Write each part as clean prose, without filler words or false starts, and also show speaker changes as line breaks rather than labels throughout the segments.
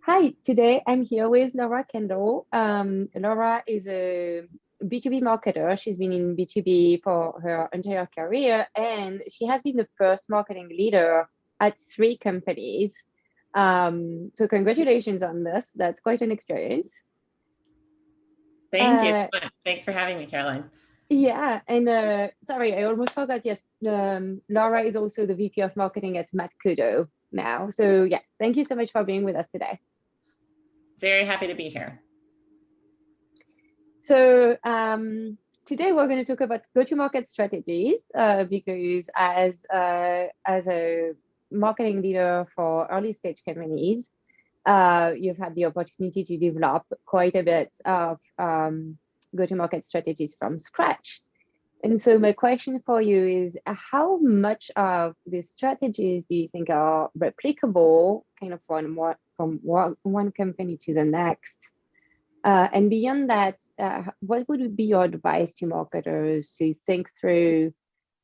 Hi, today I'm here with Laura Kendall. Laura is a B2B marketer. She's been in B2B for her entire career, and she has been the first marketing leader at 3 companies. So congratulations on this. That's quite an experience.
Thank you
Uh,
so much. Thanks for having me, Caroline.
yeah, and sorry, I almost forgot. Yes, Laura is also the VP of marketing at Matt Kudo now. So yeah, thank you so much for being with us today.
Very happy to be here.
So today we're going to talk about go-to-market strategies because as a marketing leader for early stage companies, you've had the opportunity to develop quite a bit of go-to-market strategies from scratch. And so my question for you is, how much of these strategies do you think are replicable, kind of from one company to the next? And beyond that, what would be your advice to marketers to think through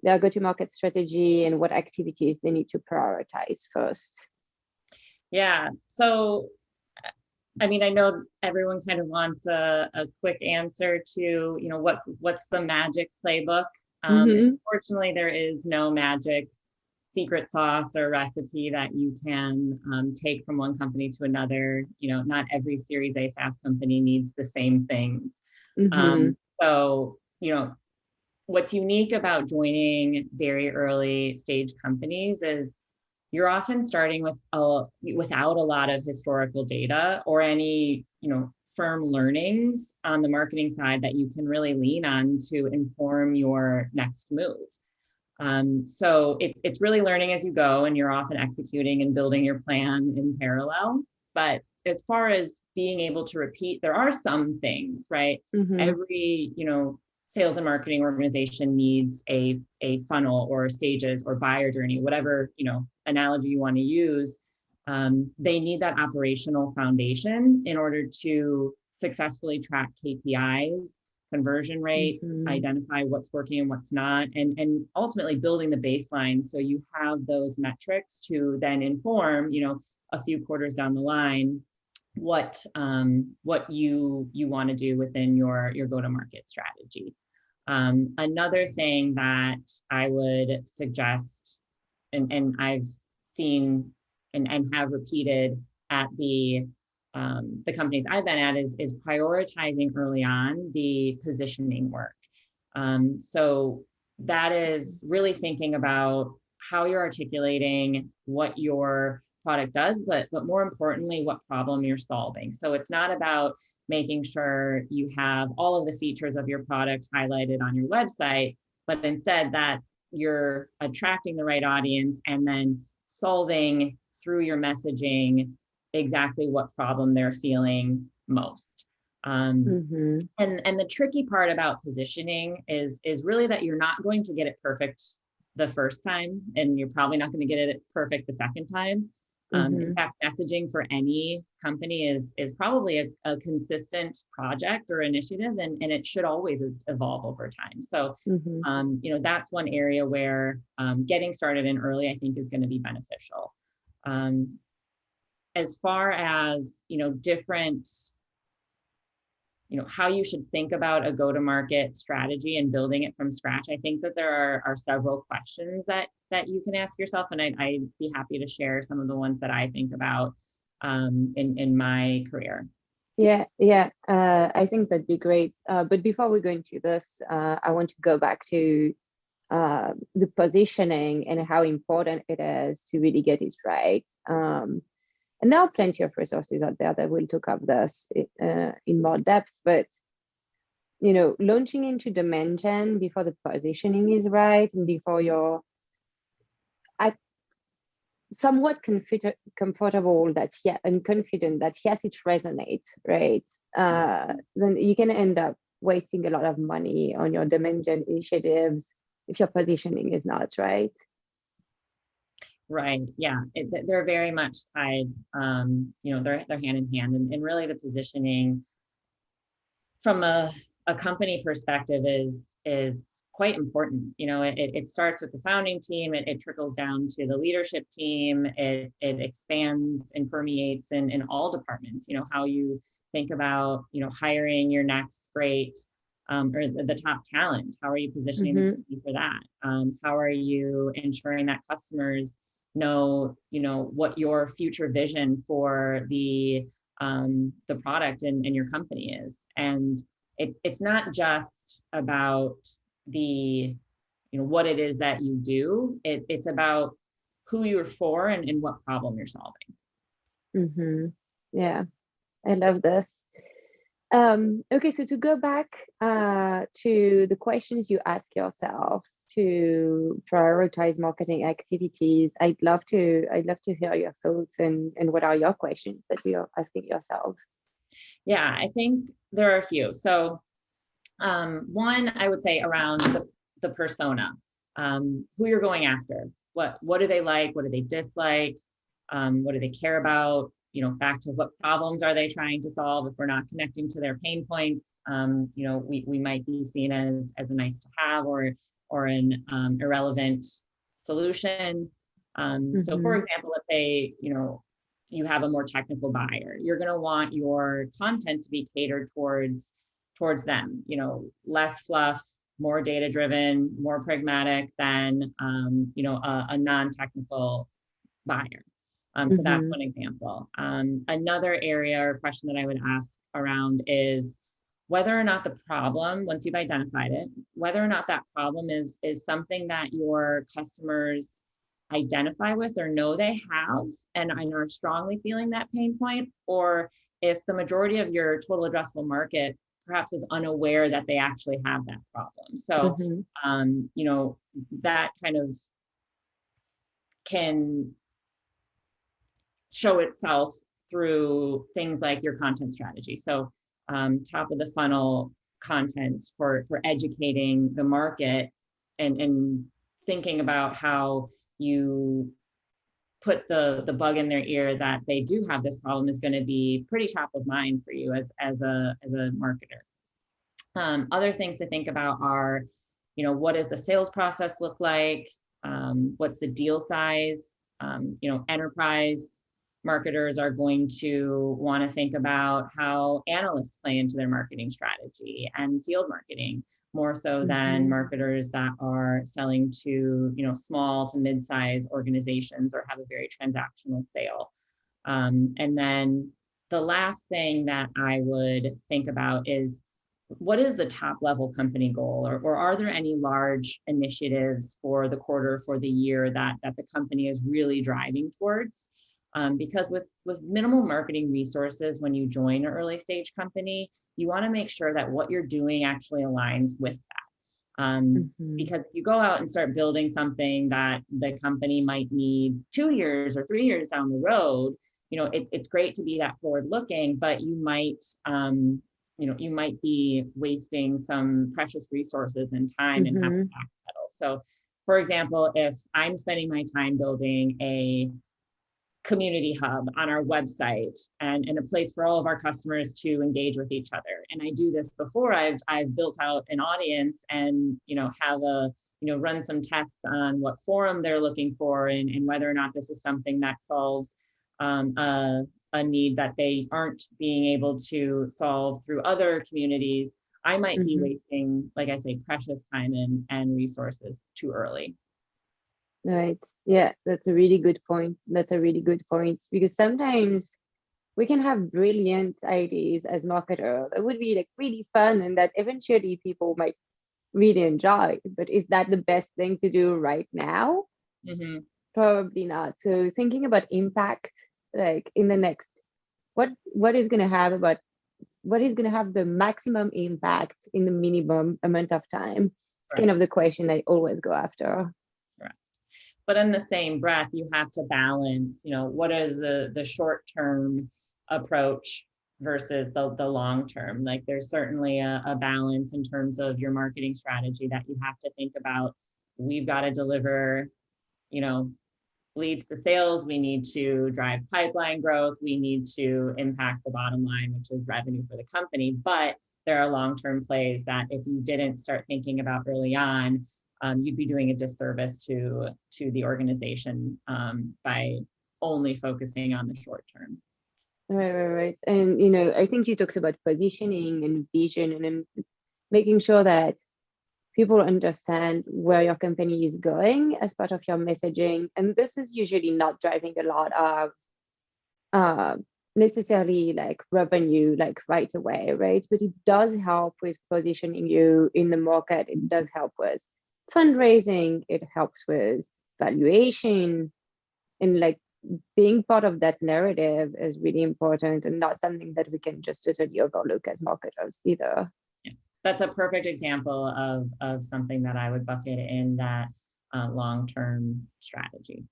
their go-to-market strategy and what activities they need to prioritize first?
Yeah, so I mean, I know everyone kind of wants a quick answer to, what's the magic playbook? Unfortunately, there is no magic secret sauce or recipe that you can take from one company to another. Not every Series A SaaS company needs the same things. So, what's unique about joining very early stage companies is you're often starting without a lot of historical data or any, firm learnings on the marketing side that you can really lean on to inform your next move. So it's really learning as you go, and you're often executing and building your plan in parallel. But as far as being able to repeat, there are some things, right? Every, sales and marketing organization needs a funnel or stages or buyer journey, whatever, analogy you want to use. They need that operational foundation in order to successfully track KPIs, conversion rates, identify what's working and what's not, and ultimately building the baseline so you have those metrics to then inform, a few quarters down the line, what you want to do within your go-to-market strategy. Another thing that I would suggest, and I've seen and have repeated at the companies I've been at, is prioritizing early on the positioning work. So that is really thinking about how you're articulating what your product does, but more importantly, what problem you're solving. So it's not about making sure you have all of the features of your product highlighted on your website, but instead that you're attracting the right audience and then solving through your messaging exactly what problem they're feeling most. And the tricky part about positioning is really that you're not going to get it perfect the first time, and you're probably not going to get it perfect the second time. In fact, messaging for any company is probably a consistent project or initiative, and it should always evolve over time. So, that's one area where getting started in early, I think, is going to be beneficial. As far as, different, how you should think about a go-to-market strategy and building it from scratch, I think that there are several questions that you can ask yourself, and I'd be happy to share some of the ones that I think about in my career.
Yeah, I think that'd be great. But before we go into this, I want to go back to the positioning and how important it is to really get it right. And there are plenty of resources out there that will talk of this in more depth, but launching into demand gen before the positioning is right and before you're somewhat comfortable that and confident that yes, it resonates, right? Then you can end up wasting a lot of money on your demand gen initiatives if your positioning is not right.
Right. Yeah. They're very much tied. They're hand in hand, and really the positioning from a company perspective is quite important. It starts with the founding team, it trickles down to the leadership team, it expands and permeates in all departments. How you think about, hiring your next great or the top talent. How are you positioning the company for that? How are you ensuring that customers know, what your future vision for the product and your company is? And it's not just about the, what it is that you do. It's about who you're for and what problem you're solving.
Yeah, I love this. Okay, so to go back to the questions you ask yourself to prioritize marketing activities, I'd love to hear your thoughts and what are your questions that you're asking yourself?
Yeah, I think there are a few. So one, I would say around the persona, who you're going after. What do they like? What do they dislike? What do they care about? Back to what problems are they trying to solve? If we're not connecting to their pain points, we might be seen as a nice to have or an irrelevant solution. So for example, let's say, you have a more technical buyer. You're going to want your content to be catered towards them, less fluff, more data driven, more pragmatic than, a non-technical buyer. So that's one example. Another area or question that I would ask around is whether or not the problem, once you've identified it, whether or not that problem is something that your customers identify with or know they have and are strongly feeling that pain point, or if the majority of your total addressable market perhaps is unaware that they actually have that problem. So, that kind of can show itself through things like your content strategy. So top of the funnel content for educating the market and thinking about how you put the bug in their ear that they do have this problem is going to be pretty top of mind for you as a marketer. Other things to think about are, what does the sales process look like? What's the deal size? Enterprise marketers are going to want to think about how analysts play into their marketing strategy and field marketing more so than marketers that are selling to, small to mid-size organizations or have a very transactional sale. And then the last thing that I would think about is, what is the top level company goal, or are there any large initiatives for the quarter, for the year that the company is really driving towards? Because with minimal marketing resources, when you join an early stage company, you want to make sure that what you're doing actually aligns with that. Because if you go out and start building something that the company might need 2 years or 3 years down the road, it's great to be that forward looking, but you might be wasting some precious resources and time and have to backpedal. So, for example, if I'm spending my time building a community hub on our website and a place for all of our customers to engage with each other, and I do this before I've built out an audience and have run some tests on what forum they're looking for and whether or not this is something that solves a need that they aren't being able to solve through other communities, I might be wasting, like I say, precious time and resources too early.
Right. Yeah, that's a really good point. Because sometimes we can have brilliant ideas as marketers that would be like really fun and that eventually people might really enjoy. But is that the best thing to do right now? Probably not. So thinking about impact, like in the next, what is going to have the maximum impact in the minimum amount of time? It's kind of the question I always go after.
Right. But in the same breath, you have to balance, what is the short-term approach versus the long-term. Like there's certainly a balance in terms of your marketing strategy that you have to think about. We've got to deliver, leads to sales. We need to drive pipeline growth. We need to impact the bottom line, which is revenue for the company. But there are long-term plays that if you didn't start thinking about early on, you'd be doing a disservice to the organization by only focusing on the short term.
Right. And, I think you talked about positioning and vision, and then making sure that people understand where your company is going as part of your messaging. And this is usually not driving a lot of necessarily like revenue, like right away, right? But it does help with positioning you in the market. It does help with fundraising. It helps with valuation, and like being part of that narrative is really important, and not something that we can just totally overlook as marketers either.
Yeah, that's a perfect example of something that I would bucket in that long-term strategy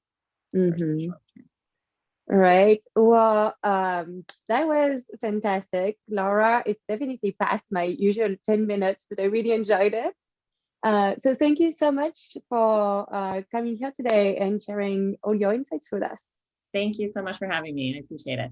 versus short-term.
Right. Well, that was fantastic, Laura. It's definitely past my usual 10 minutes, but I really enjoyed it. So thank you so much for coming here today and sharing all your insights with us.
Thank you so much for having me. I appreciate it.